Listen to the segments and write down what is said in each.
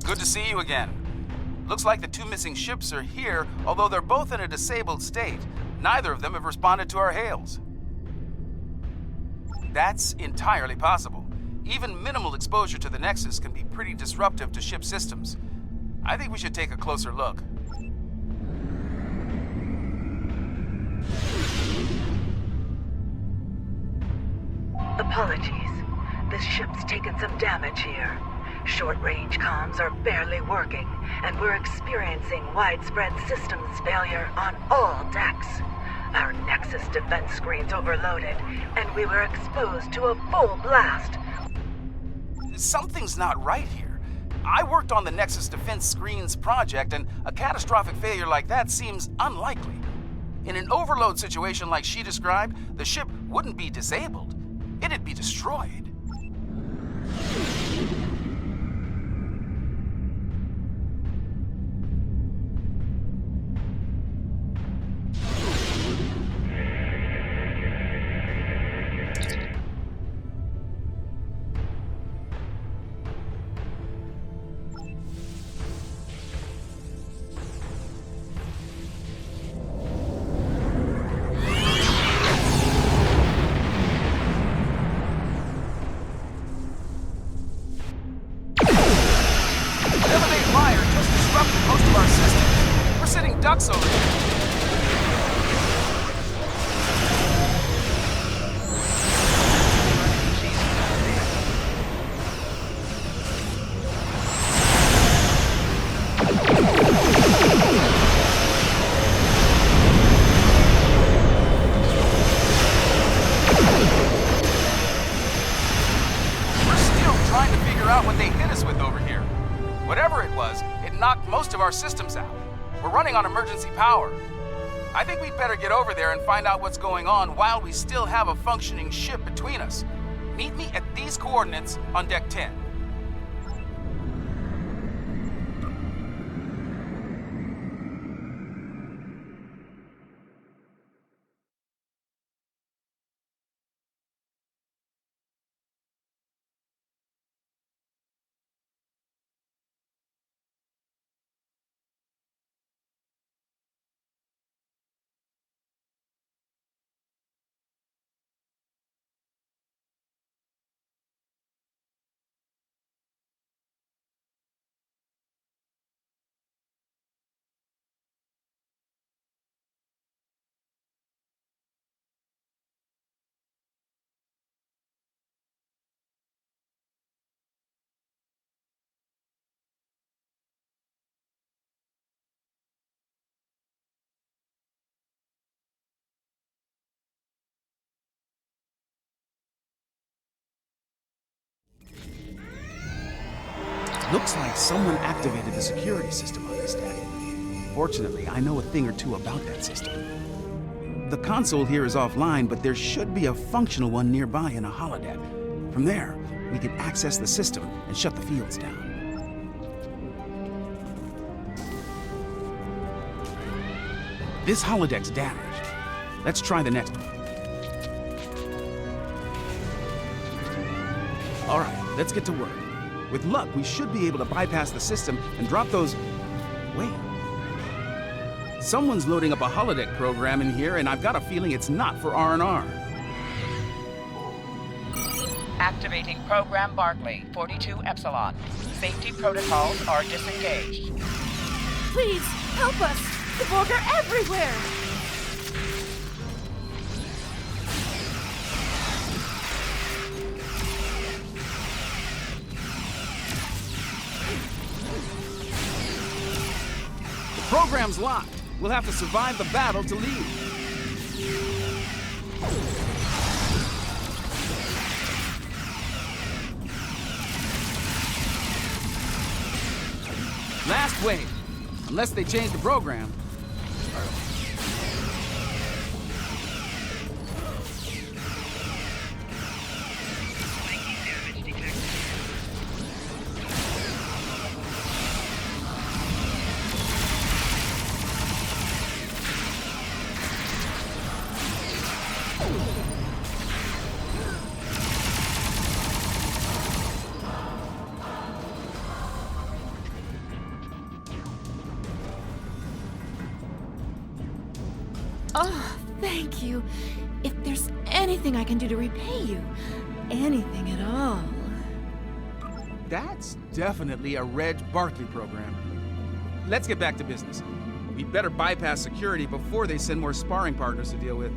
Good to see you again. Looks like the two missing ships are here, although they're both in a disabled state. Neither of them have responded to our hails. That's entirely possible. Even minimal exposure to the Nexus can be pretty disruptive to ship systems. I think we should take a closer look. Apologies. This ship's taken some damage here. Short-range comms are barely working, and we're experiencing widespread systems failure on all decks. Our Nexus defense screen's overloaded, and we were exposed to a full blast. Something's not right here. I worked on the Nexus Defense Screens project, and a catastrophic failure like that seems unlikely. In an overload situation like she described, the ship wouldn't be disabled. It'd be destroyed. Ducks over here. We're still trying to figure out what they hit us with over here. Whatever it was, it knocked most of our systems out. We're running on emergency power. I think we'd better get over there and find out what's going on while we still have a functioning ship between us. Meet me at these coordinates on Deck 10. Looks like someone activated the security system on this deck. Fortunately, I know a thing or two about that system. The console here is offline, but there should be a functional one nearby in a holodeck. From there, we can access the system and shut the fields down. This holodeck's damaged. Let's try the next one. All right, let's get to work. With luck, we should be able to bypass the system and drop those... Wait. Someone's loading up a holodeck program in here, and I've got a feeling it's not for R&R. Activating Program Barclay, 42 Epsilon. Safety protocols are disengaged. Please, help us! The Borg are everywhere! The program's locked. We'll have to survive the battle to leave. Last wave. Unless they change the program. anything I can do to repay you. Anything at all. That's definitely a Reg Barkley program. Let's get back to business. We'd better bypass security before they send more sparring partners to deal with.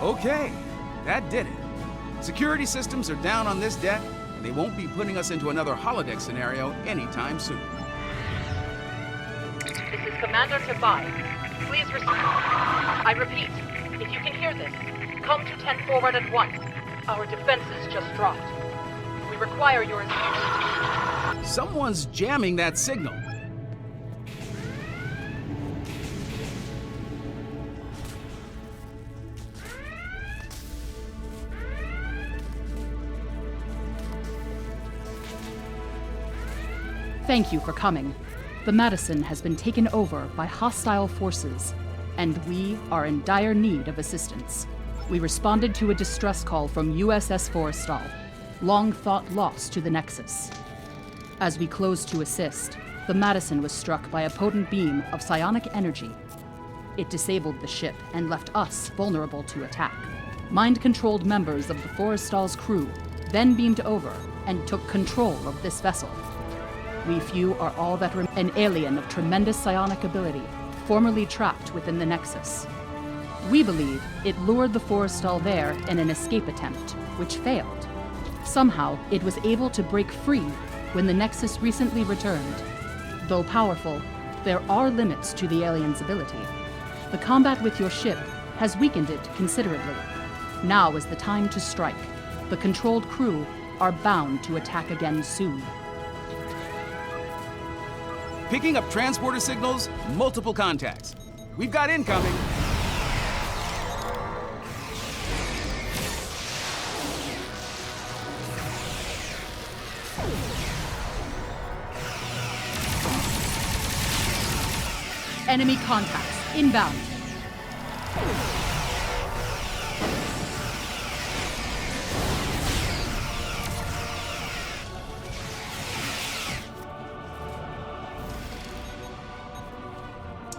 Okay, that did it. Security systems are down on this deck, and they won't be putting us into another holodeck scenario anytime soon. This is Commander Tobias. Please respond. I repeat, if you can hear this, come to 10 forward at once. Our defenses just dropped. We require your assistance. Someone's jamming that signal. Thank you for coming. The Madison has been taken over by hostile forces, and we are in dire need of assistance. We responded to a distress call from USS Forrestal, long thought lost to the Nexus. As we closed to assist, the Madison was struck by a potent beam of psionic energy. It disabled the ship and left us vulnerable to attack. Mind-controlled members of the Forrestal's crew then beamed over and took control of this vessel. We few are all that an alien of tremendous psionic ability, formerly trapped within the Nexus. We believe it lured the Forrestal there in an escape attempt, which failed. Somehow, it was able to break free when the Nexus recently returned. Though powerful, there are limits to the alien's ability. The combat with your ship has weakened it considerably. Now is the time to strike. The controlled crew are bound to attack again soon. Picking up transporter signals, multiple contacts. We've got incoming. Enemy contacts inbound.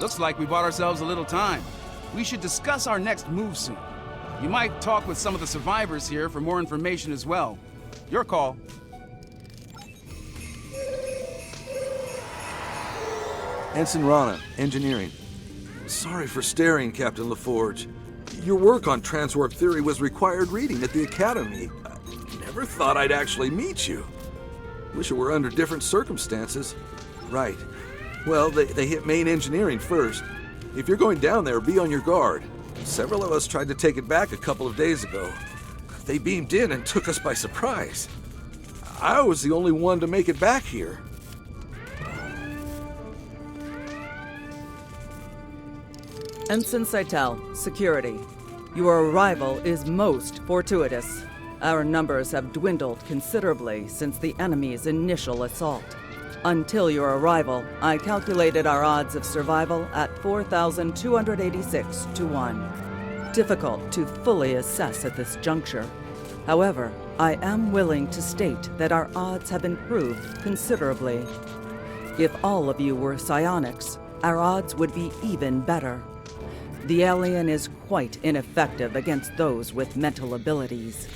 Looks like we bought ourselves a little time. We should discuss our next move soon. You might talk with some of the survivors here for more information as well. Your call. Ensign Rana, Engineering. Sorry for staring, Captain LaForge. Your work on transwarp theory was required reading at the Academy. I never thought I'd actually meet you. Wish it were under different circumstances. Right. Well, they hit main engineering first. If you're going down there, be on your guard. Several of us tried to take it back a couple of days ago. They beamed in and took us by surprise. I was the only one to make it back here. Ensign Seitel, Security. Your arrival is most fortuitous. Our numbers have dwindled considerably since the enemy's initial assault. Until your arrival, I calculated our odds of survival at 4,286 to 1. Difficult to fully assess at this juncture. However, I am willing to state that our odds have improved considerably. If all of you were psionics, our odds would be even better. The alien is quite ineffective against those with mental abilities.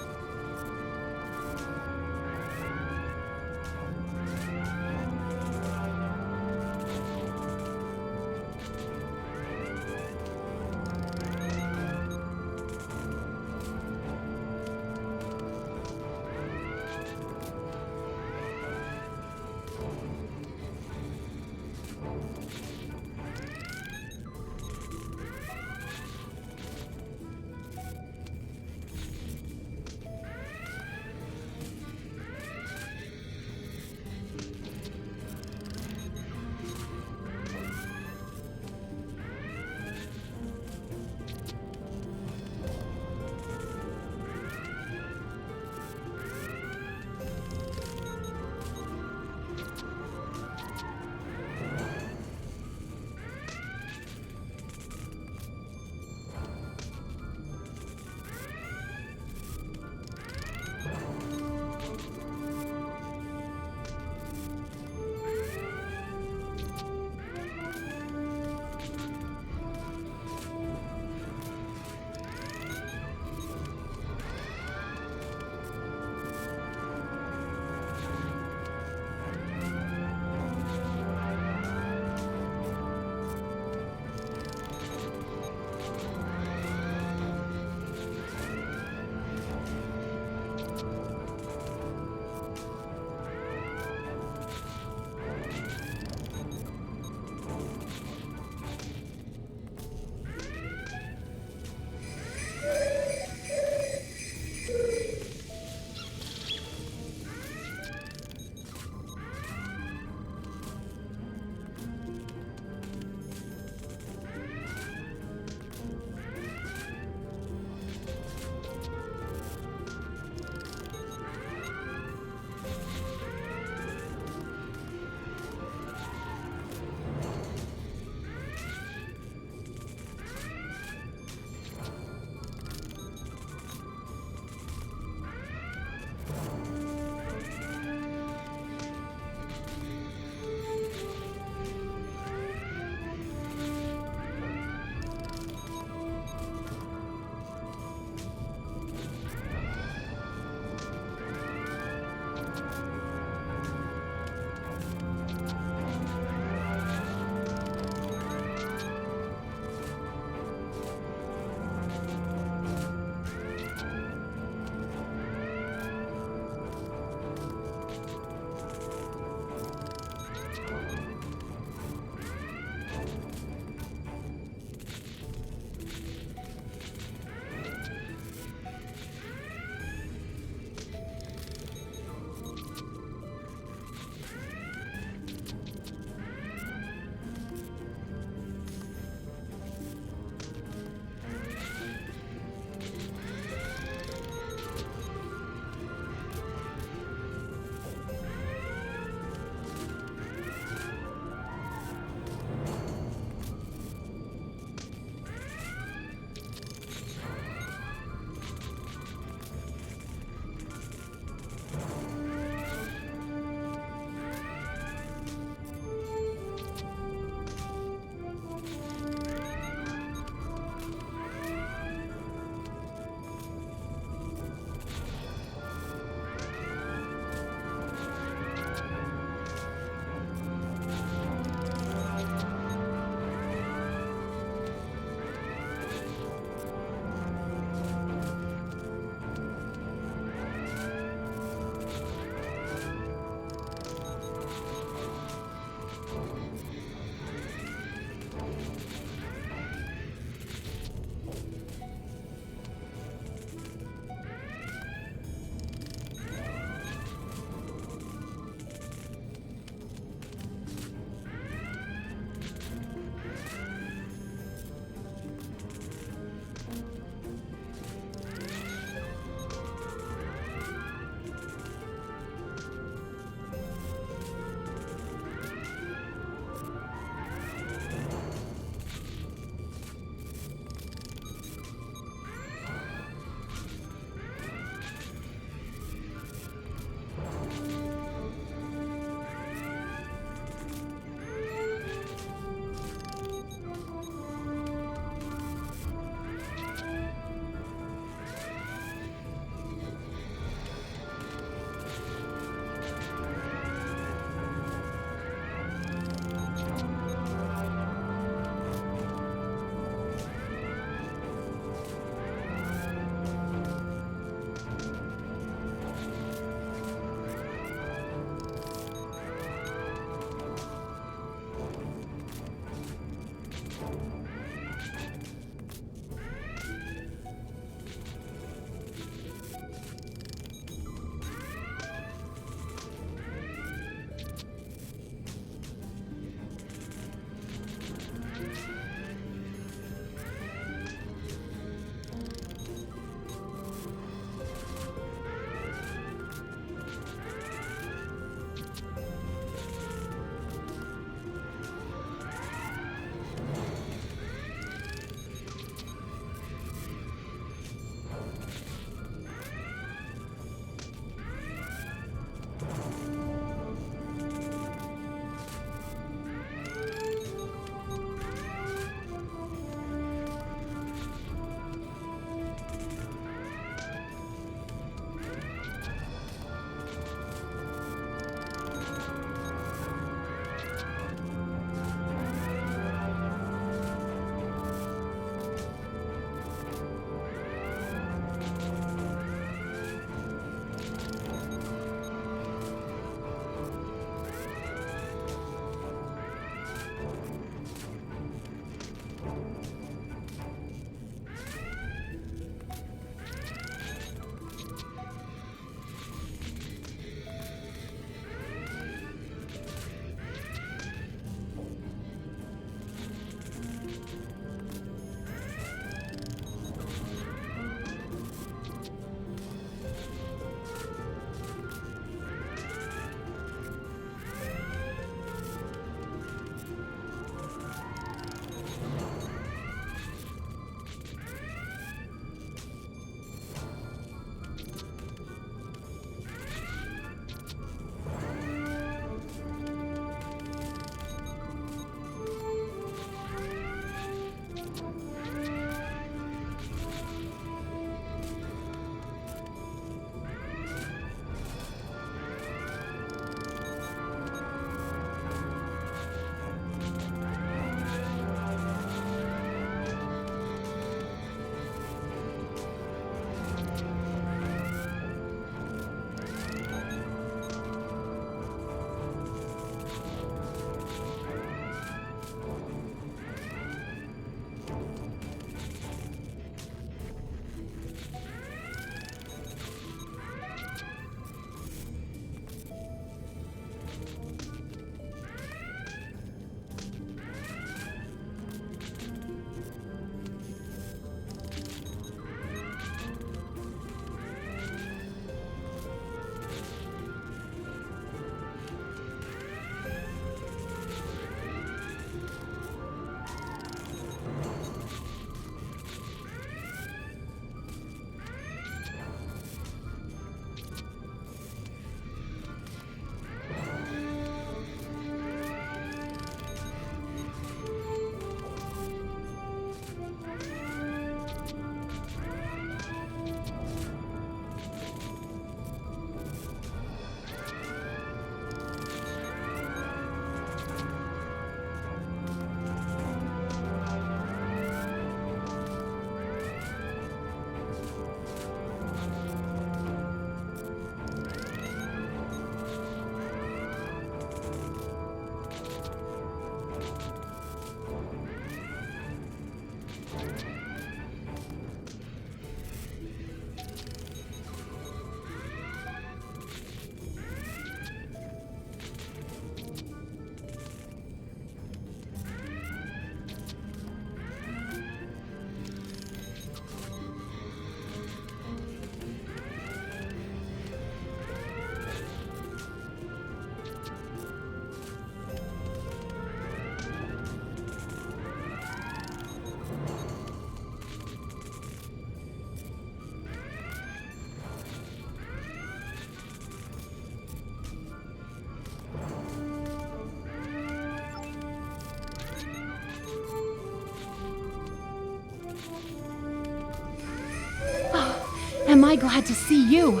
Am I glad to see you?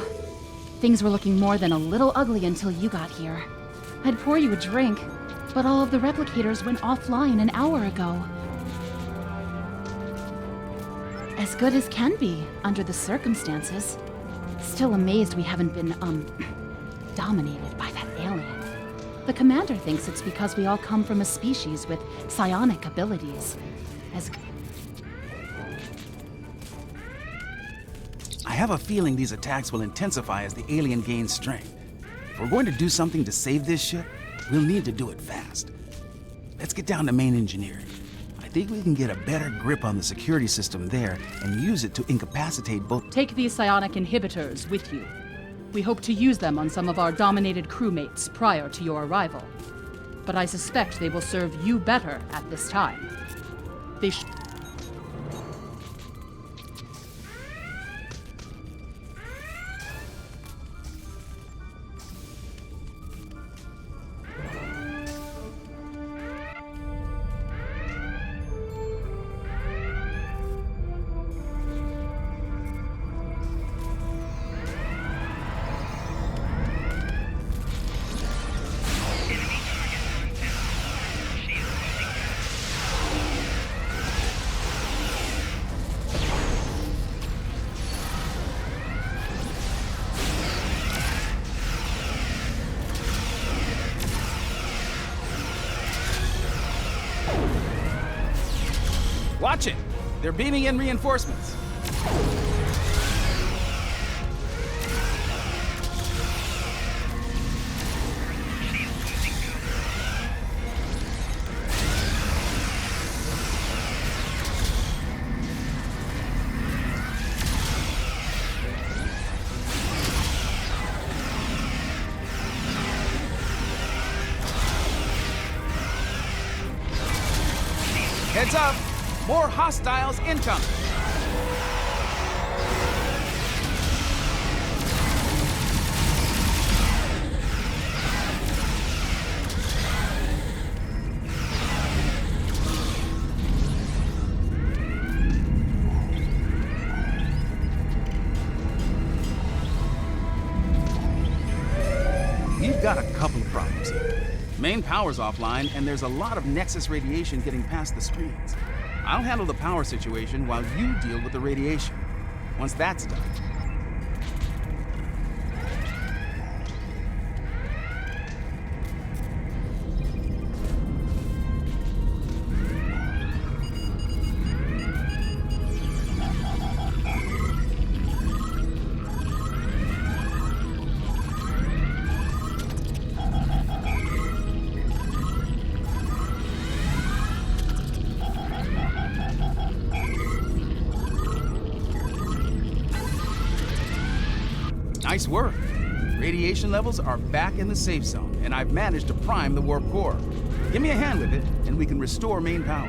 Things were looking more than a little ugly until you got here. I'd pour you a drink, but all of the replicators went offline an hour ago. As good as can be, under the circumstances. Still amazed we haven't been, dominated by that alien. The commander thinks it's because we all come from a species with psionic abilities. I have a feeling these attacks will intensify as the alien gains strength. If we're going to do something to save this ship, we'll need to do it fast. Let's get down to main engineering. I think we can get a better grip on the security system there and use it to incapacitate both. Take these psionic inhibitors with you. We hope to use them on some of our dominated crewmates prior to your arrival. But I suspect they will serve you better at this time. They Watch it! They're beaming in reinforcements. Heads up! More hostiles incoming! We've got a couple of problems here. Main power's offline, and there's a lot of Nexus radiation getting past the screens. I'll handle the power situation while you deal with the radiation. Once that's done. Nice work. Radiation levels are back in the safe zone, and I've managed to prime the warp core. Give me a hand with it, and we can restore main power.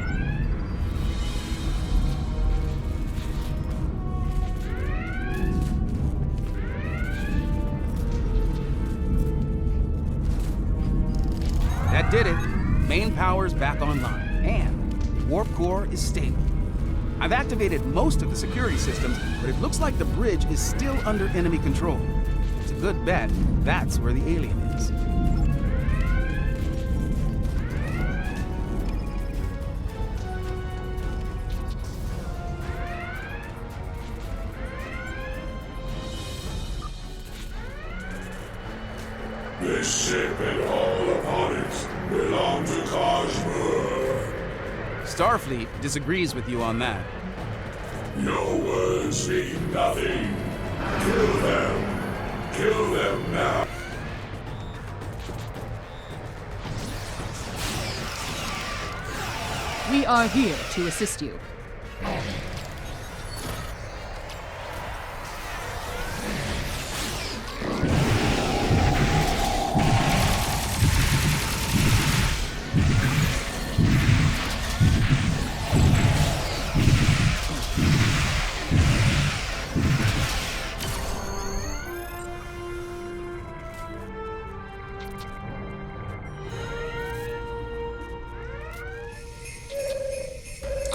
That did it. Main power's back online, and warp core is stable. I've activated most of the security systems, but it looks like the bridge is still under enemy control. It's a good bet that's where the alien is. This ship and all upon it belong to Cosmo. Starfleet disagrees with you on that. Your words mean nothing. Kill them. Kill them now. We are here to assist you.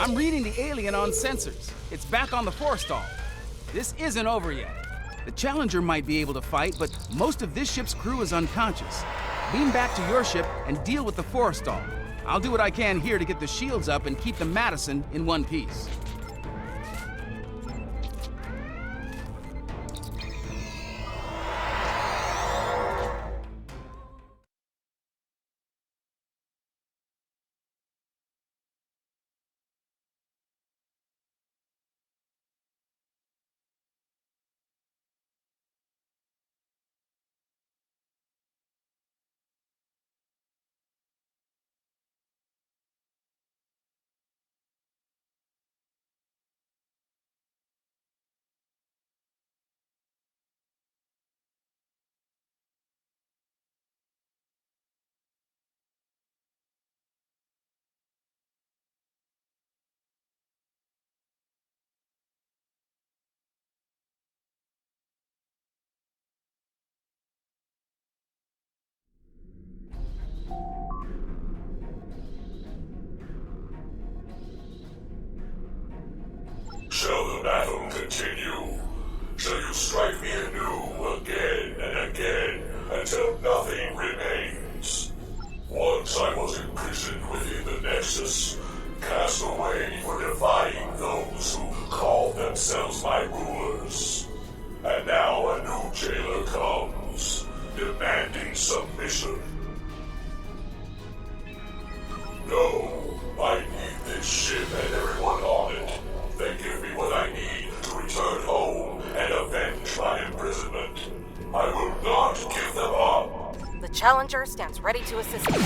I'm reading the alien on sensors. It's back on the forestall. This isn't over yet. The Challenger might be able to fight, but most of this ship's crew is unconscious. Beam back to your ship and deal with the forestall. I'll do what I can here to get the shields up and keep the Madison in one piece. will continue. Shall you strike me anew again and again until nothing remains? Once I was imprisoned within the Nexus, cast away for defying those who called themselves my rulers. And now a new jailer comes, demanding submission. No, I need this ship and everyone on it. They give me what I need to return home and avenge my imprisonment. I will not give them up. The Challenger stands ready to assist you.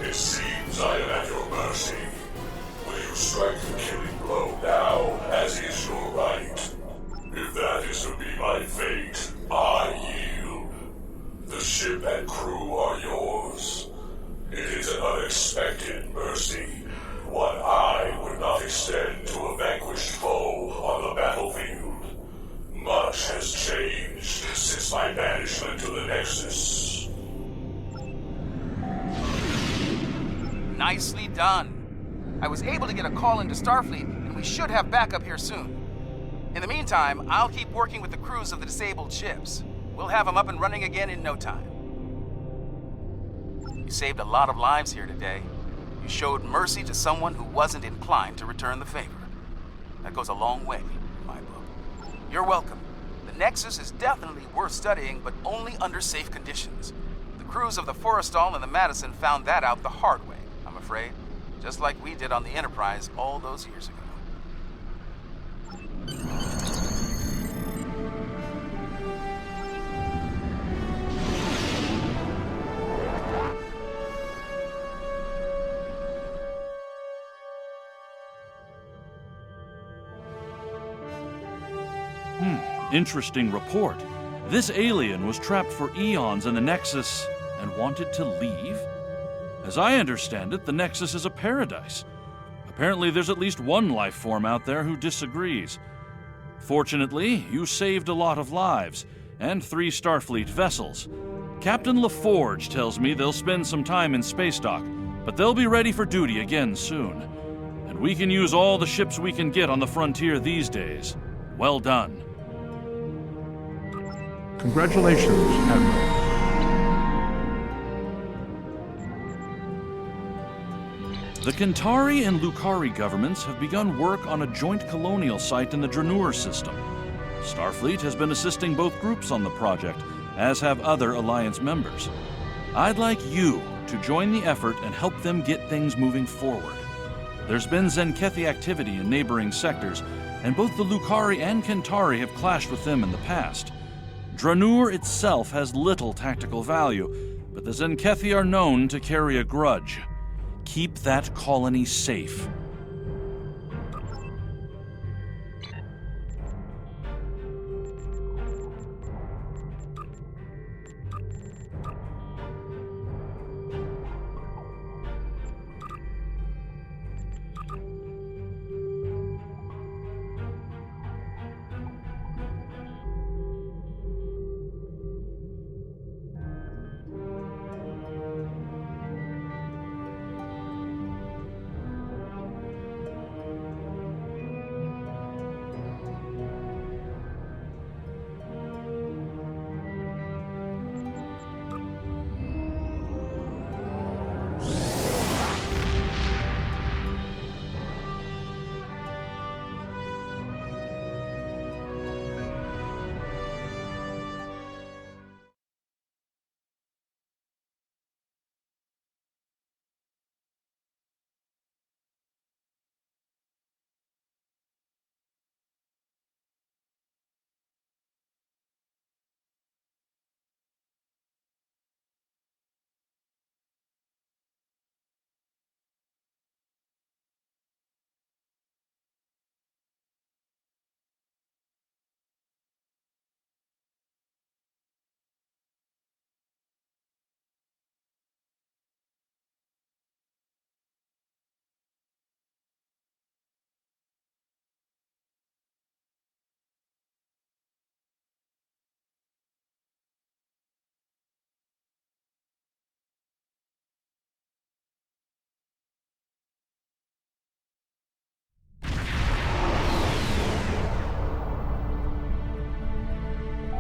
It seems I am at your mercy. Will you strike the killing blow now, as is your right? If that is to be my fate, I yield. The ship and crew are yours. It is an unexpected mercy, one I would not extend to a vanquished foe on the battlefield. Much has changed since my banishment to the Nexus. Nicely done. I was able to get a call into Starfleet, and we should have backup here soon. In the meantime, I'll keep working with the crews of the disabled ships. We'll have them up and running again in no time. You saved a lot of lives here today. You showed mercy to someone who wasn't inclined to return the favor. That goes a long way in my book. You're welcome. The Nexus is definitely worth studying, but only under safe conditions. The crews of the Forrestal and the Madison found that out the hard way, I'm afraid. Just like we did on the Enterprise all those years ago. Interesting report. This alien was trapped for eons in the Nexus and wanted to leave? As I understand it, the Nexus is a paradise. Apparently there's at least one life form out there who disagrees. Fortunately, you saved a lot of lives, and 3 Starfleet vessels. Captain LaForge tells me they'll spend some time in space dock, but they'll be ready for duty again soon. And we can use all the ships we can get on the frontier these days. Well done. Congratulations, Admiral. The Kentari and Lukari governments have begun work on a joint colonial site in the Dranur system. Starfleet has been assisting both groups on the project, as have other Alliance members. I'd like you to join the effort and help them get things moving forward. There's been Zenkethi activity in neighboring sectors, and both the Lukari and Kentari have clashed with them in the past. Dranur itself has little tactical value, but the Zenkethi are known to carry a grudge. Keep that colony safe.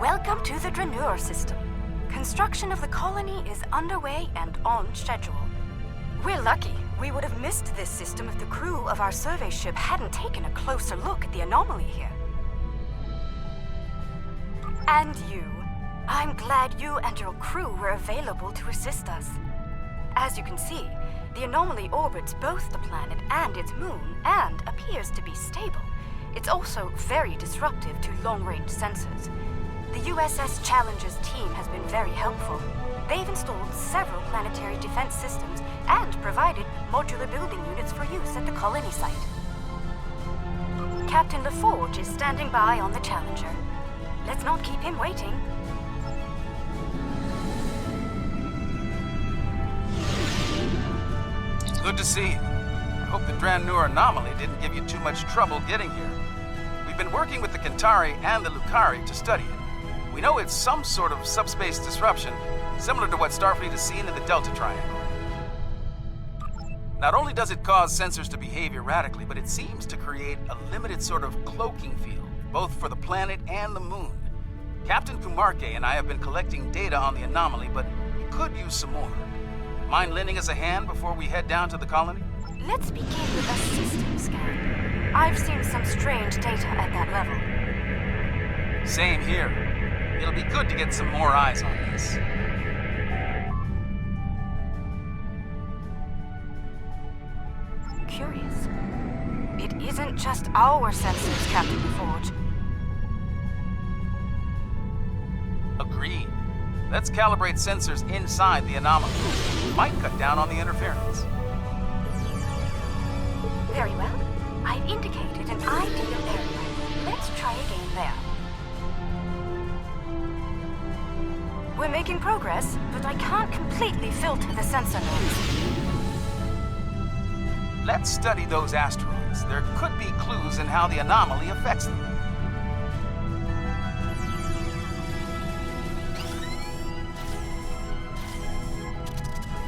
Welcome to the Dranur system. Construction of the colony is underway and on schedule. We're lucky. We would have missed this system if the crew of our survey ship hadn't taken a closer look at the anomaly here. And you. I'm glad you and your crew were available to assist us. As you can see, the anomaly orbits both the planet and its moon and appears to be stable. It's also very disruptive to long-range sensors. The USS Challenger's team has been very helpful. They've installed several planetary defense systems and provided modular building units for use at the colony site. Captain LaForge is standing by on the Challenger. Let's not keep him waiting. Good to see you. I hope the Dranur anomaly didn't give you too much trouble getting here. We've been working with the Kentari and the Lucari to study it. We know it's some sort of subspace disruption, similar to what Starfleet has seen in the Delta Triangle. Not only does it cause sensors to behave erratically, but it seems to create a limited sort of cloaking field, both for the planet and the moon. Captain Kumarke and I have been collecting data on the anomaly, but we could use some more. Mind lending us a hand before we head down to the colony? Let's begin with a system scan. I've seen some strange data at that level. Same here. It'll be good to get some more eyes on this. Curious. It isn't just our sensors, Captain LaForge. Agreed. Let's calibrate sensors inside the anomaly. Might cut down on the interference. Very well. I've indicated an ideal area. Let's try again there. We're making progress, but I can't completely filter the sensor nodes. Let's study those asteroids. There could be clues in how the anomaly affects them.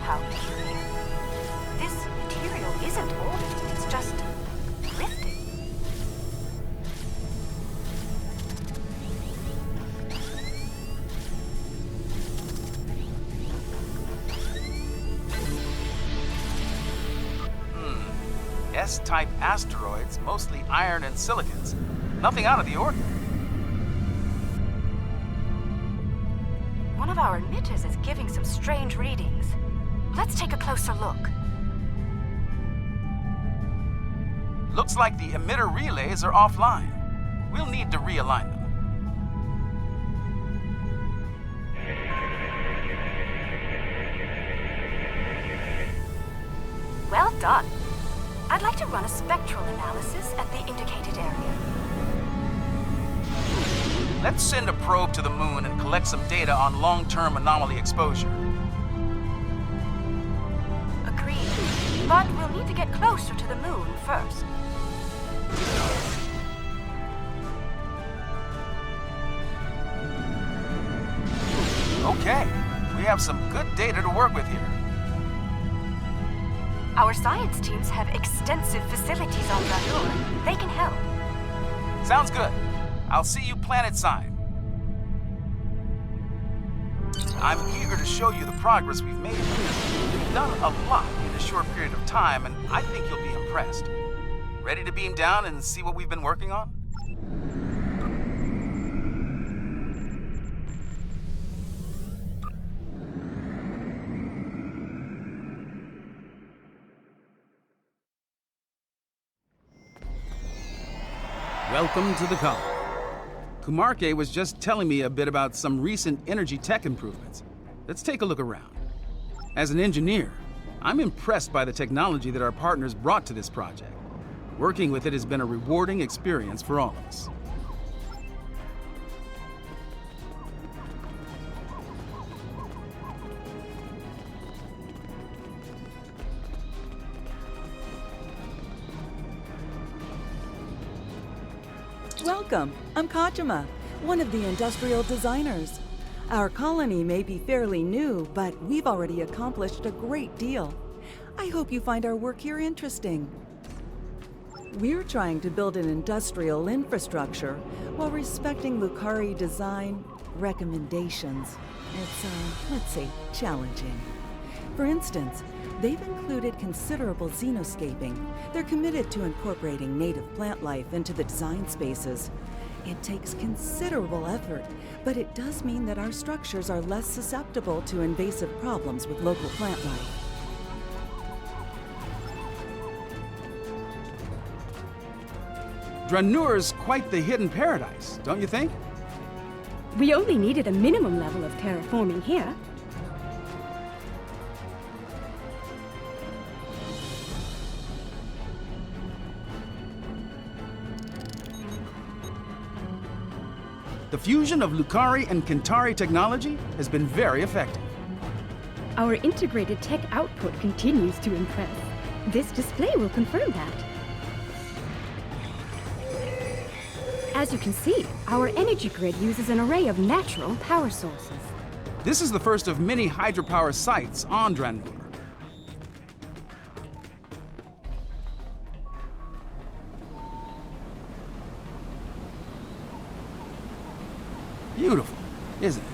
How peculiar. This material isn't orbiting, it's just drifting. S-type asteroids, mostly iron and silicons. Nothing out of the ordinary. One of our emitters is giving some strange readings. Let's take a closer look. Looks like the emitter relays are offline. We'll need to realign them. Well done. I'd like to run a spectral analysis at the indicated area. Let's send a probe to the moon and collect some data on long-term anomaly exposure. Agreed. But we'll need to get closer to the moon first. Okay. We have some good data to work with here. Our science teams have extensive facilities on Dranur. They can help. Sounds good. I'll see you planet-side. I'm eager to show you the progress we've made. We've done a lot in a short period of time, and I think you'll be impressed. Ready to beam down and see what we've been working on? Welcome to the colony. Kumarke was just telling me a bit about some recent energy tech improvements. Let's take a look around. As an engineer, I'm impressed by the technology that our partners brought to this project. Working with it has been a rewarding experience for all of us. Welcome. I'm Kachima, one of the industrial designers. Our colony may be fairly new, but we've already accomplished a great deal. I hope you find our work here interesting. We're trying to build an industrial infrastructure while respecting Lucari design recommendations. It's, let's say, challenging. For instance, they've included considerable xenoscaping. They're committed to incorporating native plant life into the design spaces. It takes considerable effort, but it does mean that our structures are less susceptible to invasive problems with local plant life. Dranure's quite the hidden paradise, don't you think? We only needed a minimum level of terraforming here. The fusion of Lucari and Kentari technology has been very effective. Our integrated tech output continues to impress. This display will confirm that. As you can see, our energy grid uses an array of natural power sources. This is the first of many hydropower sites on Dranur. Beautiful, isn't it?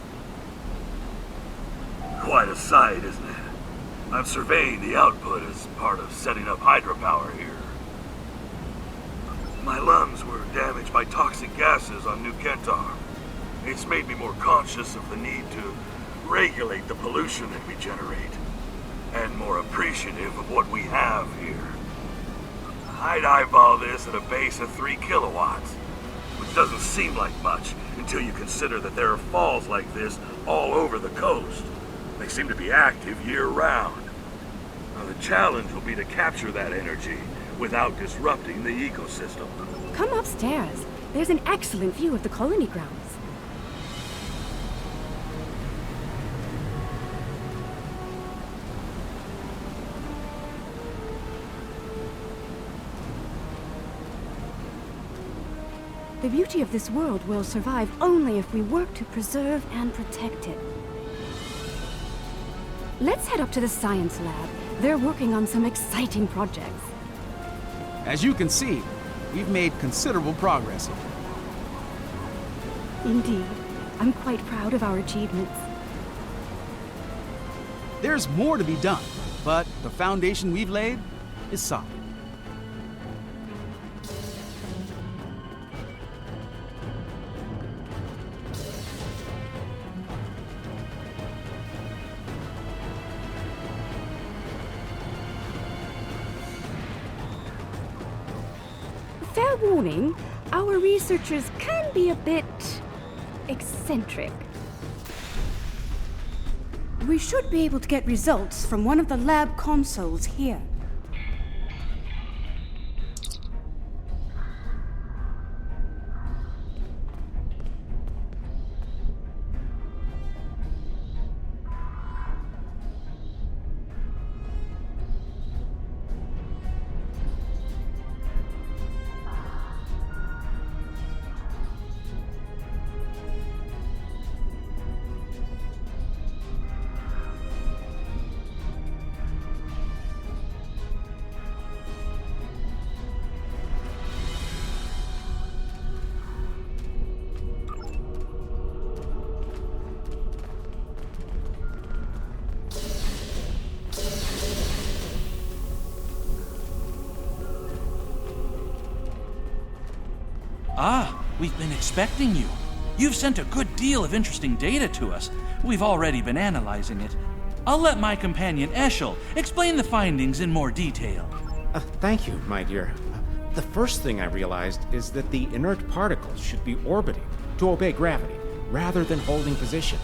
Quite a sight, isn't it? I'm surveying the output as part of setting up hydropower here. My lungs were damaged by toxic gases on New Kentar. It's made me more conscious of the need to regulate the pollution that we generate, and more appreciative of what we have here. I'd eyeball this at a base of 3 kilowatts, which doesn't seem like much until you consider that there are falls like this all over the coast. They seem to be active year-round. Now, the challenge will be to capture that energy without disrupting the ecosystem. Come upstairs. There's an excellent view of the colony grounds. The beauty of this world will survive only if we work to preserve and protect it. Let's head up to the science lab. They're working on some exciting projects. As you can see, we've made considerable progress here. Indeed. I'm quite proud of our achievements. There's more to be done, but the foundation we've laid is solid. Fair warning, our researchers can be a bit eccentric. We should be able to get results from one of the lab consoles here. Ah, we've been expecting you. You've sent a good deal of interesting data to us. We've already been analyzing it. I'll let my companion Eshel explain the findings in more detail. Thank you, my dear. The first thing I realized is that the inert particles should be orbiting to obey gravity, rather than holding position.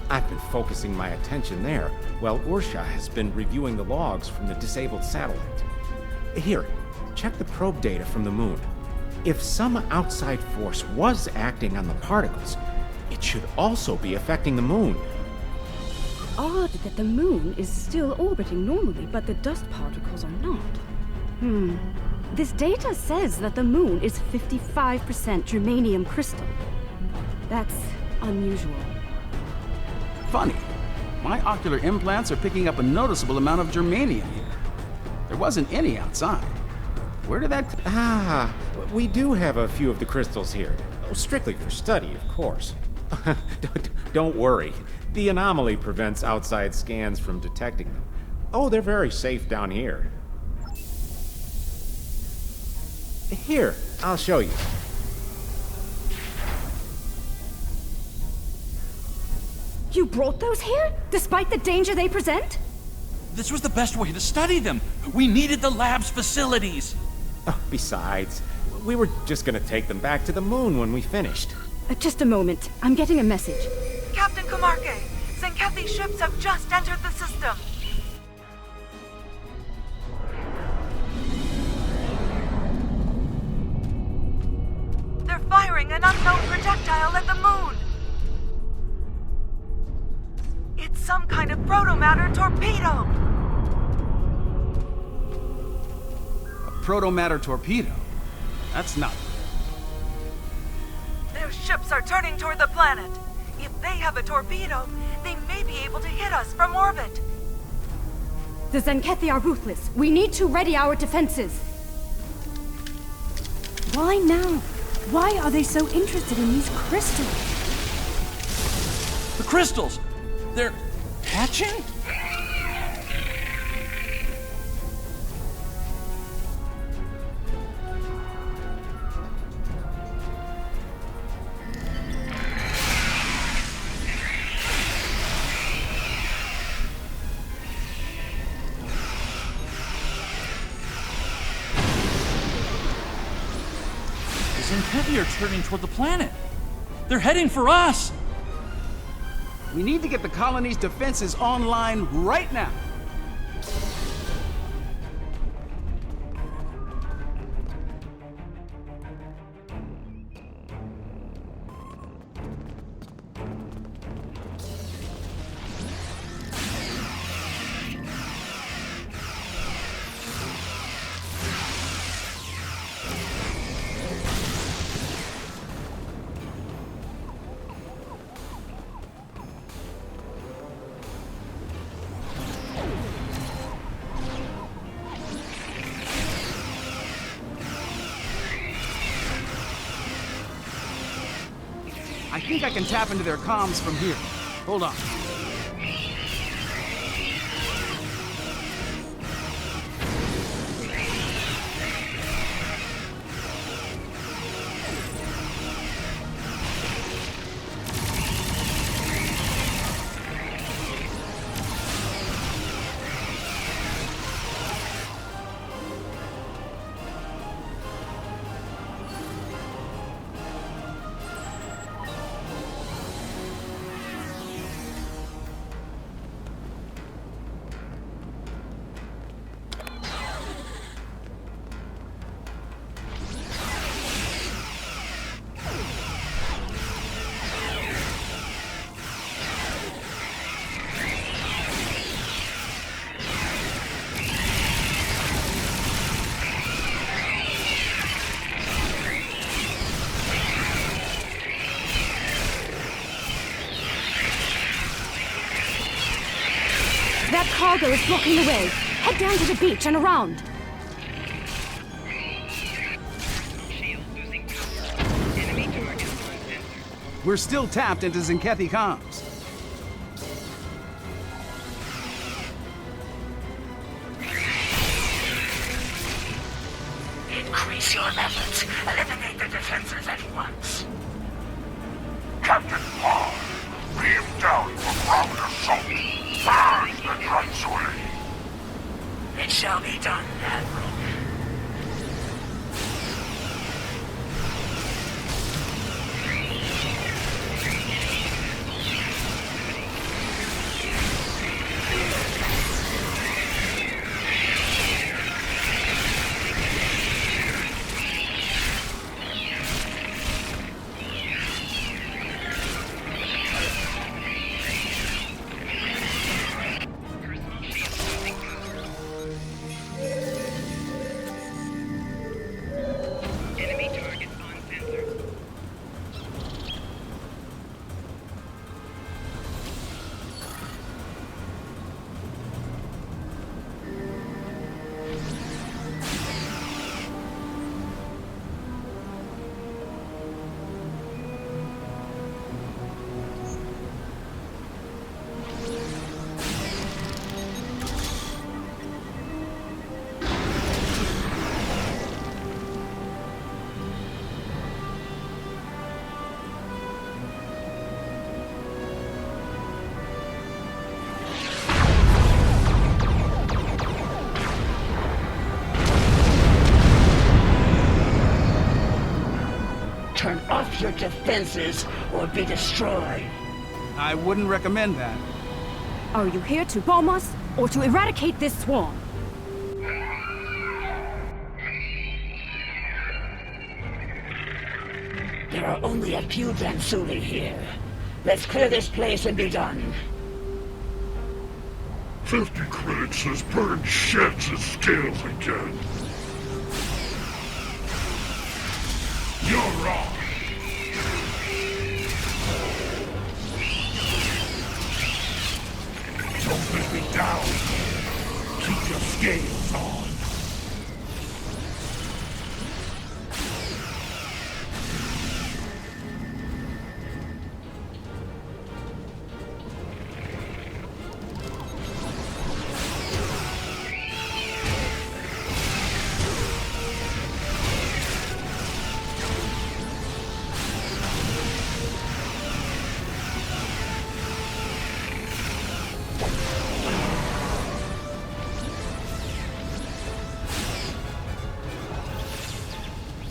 I've been focusing my attention there, while Ursha has been reviewing the logs from the disabled satellite. Here, check the probe data from the moon. If some outside force was acting on the particles, it should also be affecting the moon. Odd that the moon is still orbiting normally, but the dust particles are not. This data says that the moon is 55% germanium crystal. That's unusual. Funny. My ocular implants are picking up a noticeable amount of germanium here. There wasn't any outside. Where did that... Ah, we do have a few of the crystals here. Strictly for study, of course. Don't worry. The anomaly prevents outside scans from detecting them. Oh, they're very safe down here. Here, I'll show you. You brought those here, despite the danger they present? This was the best way to study them. We needed the lab's facilities. Oh, besides, we were just gonna take them back to the moon when we finished. Just a moment. I'm getting a message. Captain Kamarke, Zenkethi's ships have just entered the system. They're firing an unknown projectile at the moon. It's some kind of proto-matter torpedo. A proto-matter torpedo? That's not... Their ships are turning toward the planet. If they have a torpedo, they may be able to hit us from orbit. The Zenkethi are ruthless. We need to ready our defenses. Why now? Why are they so interested in these crystals? The crystals! They're hatching? The Zenkethi are turning toward the planet. They're heading for us! We need to get the colony's defenses online right now. I think I can tap into their comms from here. Hold on. That cargo is blocking the way. Head down to the beach and around. We're still tapped into Zenkethi comms. Increase your efforts. Eliminate the defenses at once. Captain Paul, beam down for ground assault. Burn the Transway. It shall be done, Admiral. your defenses or be destroyed. I wouldn't recommend that. Are you here to bomb us or to eradicate this swarm? There are only a few Dransuli here. Let's clear this place and be done. 50 credits has burned sheds and scales again. You're on. Don't let me down. Keep your scales on.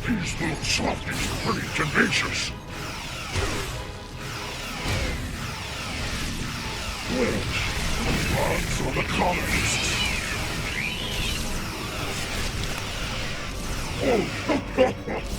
These little softies are pretty tenacious. Wedge, run for the colonists. Oh,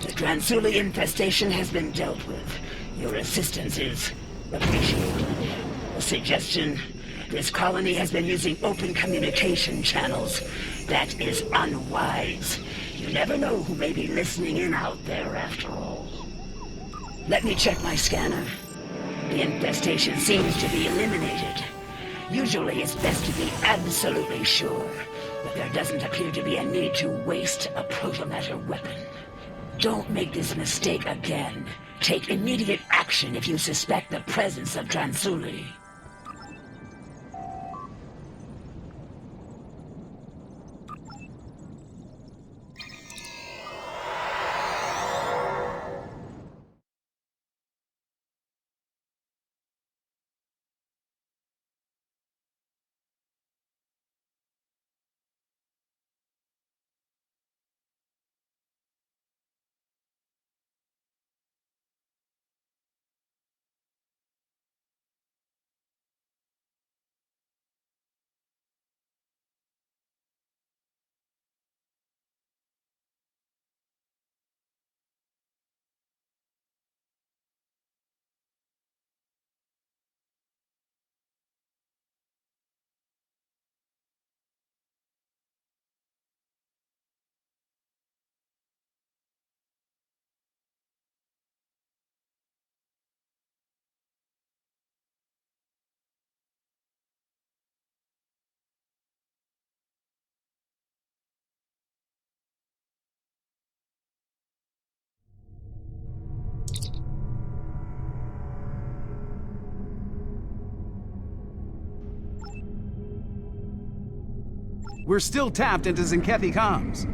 The Dransuli infestation has been dealt with. Your assistance is appreciated. A suggestion? This colony has been using open communication channels. That is unwise. You never know who may be listening in out there after all. Let me check my scanner. The infestation seems to be eliminated. Usually it's best to be absolutely sure, but there doesn't appear to be a need to waste a protomatter weapon. Don't make this mistake again. Take immediate action if you suspect the presence of Dransuli. We're still tapped into Zenkethi comms.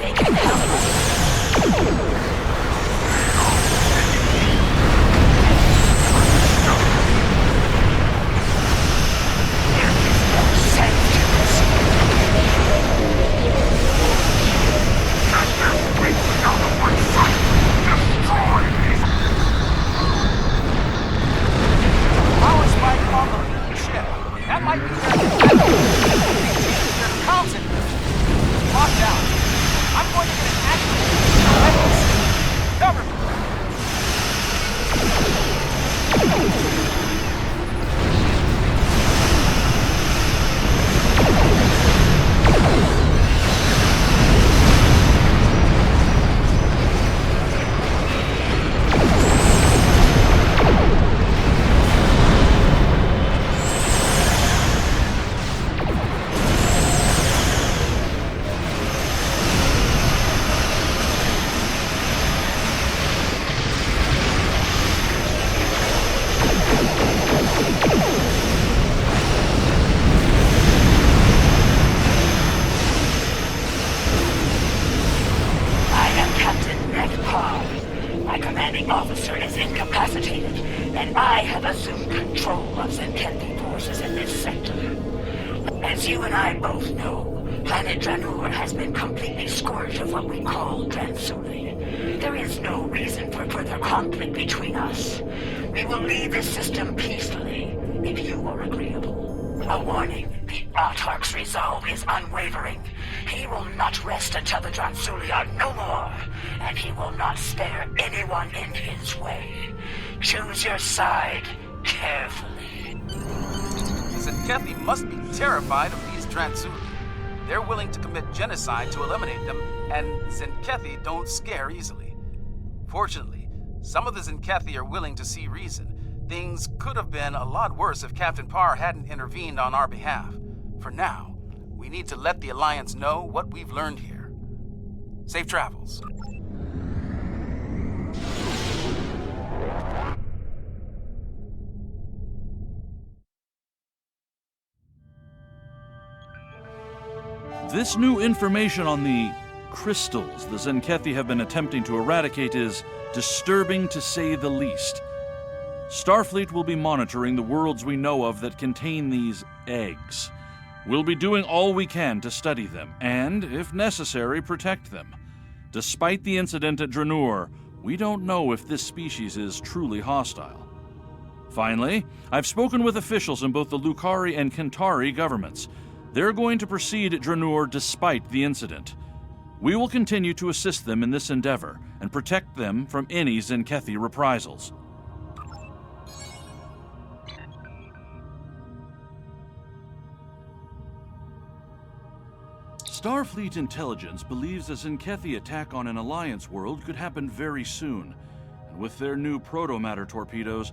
they can help. Power spike on the ship. That might be their Carlton. Locked down. I'm going to get an active. Cover me. My commanding officer is incapacitated, and I have assumed control of Zenkethi forces in this sector. As you and I both know, planet Dranur has been completely scourged of what we call Dransuli. There is no reason for further conflict between us. We will leave this system peacefully, if you are agreeable. A warning, the Autarch's resolve is unwavering. He will not rest until the Dransuli are no more, and he will not spare anyone in his way. Choose your side carefully. Zenkethi must be terrified of these Dransuli. They're willing to commit genocide to eliminate them, and Zenkethi don't scare easily. Fortunately, some of the Zenkethi are willing to see reason. Things could have been a lot worse if Captain Parr hadn't intervened on our behalf. For now, we need to let the Alliance know what we've learned here. Safe travels. This new information on the crystals the Zenkethi have been attempting to eradicate is disturbing to say the least. Starfleet will be monitoring the worlds we know of that contain these eggs. We'll be doing all we can to study them, and, if necessary, protect them. Despite the incident at Dranur, we don't know if this species is truly hostile. Finally, I've spoken with officials in both the Lukari and Kentari governments. They're going to proceed at Dranur despite the incident. We will continue to assist them in this endeavor and protect them from any Zenkethi reprisals. Starfleet intelligence believes a Zenkethi attack on an Alliance world could happen very soon, and with their new protomatter torpedoes,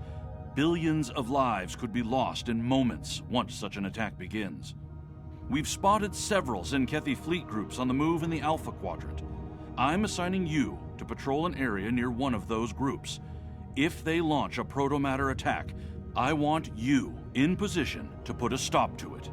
billions of lives could be lost in moments once such an attack begins. We've spotted several Zenkethi fleet groups on the move in the Alpha Quadrant. I'm assigning you to patrol an area near one of those groups. If they launch a protomatter attack, I want you in position to put a stop to it.